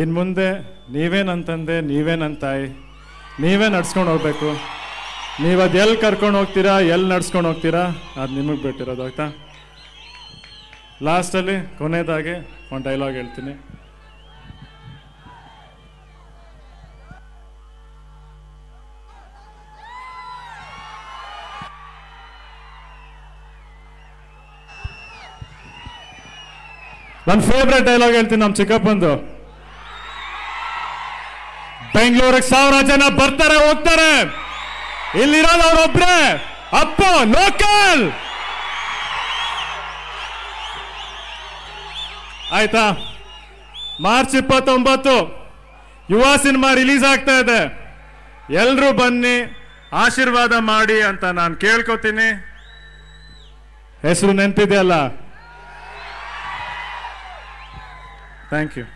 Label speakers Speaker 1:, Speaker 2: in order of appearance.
Speaker 1: ಇನ್ನು ಮುಂದೆ ನೀವೇ ನನ್ನ ತಂದೆ, ನೀವೇ ನನ್ನ ತಾಯಿ, ನೀವೇ ನಡ್ಸ್ಕೊಂಡು ಹೋಗ್ಬೇಕು. ನೀವು ಅದು ಎಲ್ಲಿ ಕರ್ಕೊಂಡು ಹೋಗ್ತೀರಾ, ಎಲ್ಲಿ ನಡ್ಸ್ಕೊಂಡು ಹೋಗ್ತೀರಾ, ಅದು ನಿಮಗೆ ಬಿಟ್ಟಿರೋದು. ಆಯ್ತಾ? ಲಾಸ್ಟಲ್ಲಿ ಕೊನೆಯದಾಗಿ ಒಂದು ಡೈಲಾಗ್ ಹೇಳ್ತೀನಿ. ನನ್ನ ಫೇವ್ರೆಟ್ ಡೈಲಾಗ್ ಹೇಳ್ತೀನಿ ನಮ್ಮ ಚಿಕ್ಕಪ್ಪಂದು. ಬೆಂಗಳೂರಿಗೆ 1000 ಜನ ಬರ್ತಾರೆ ಹೋಗ್ತಾರೆ, ಇಲ್ಲಿರೋದು ಅವ್ರೊಬ್ರೆ ಅಪ್ಪ ಲೋಕಲ್. ಆಯ್ತಾ? ಮಾರ್ಚ್ 29 ಯುವ ಸಿನಿಮಾ ರಿಲೀಸ್ ಆಗ್ತಾ ಇದೆ. ಎಲ್ರೂ ಬನ್ನಿ, ಆಶೀರ್ವಾದ ಮಾಡಿ ಅಂತ ನಾನು ಕೇಳ್ಕೊತೀನಿ. ಹೆಸರು ನೆನಪಿದೆಯಲ್ಲ? Thank you.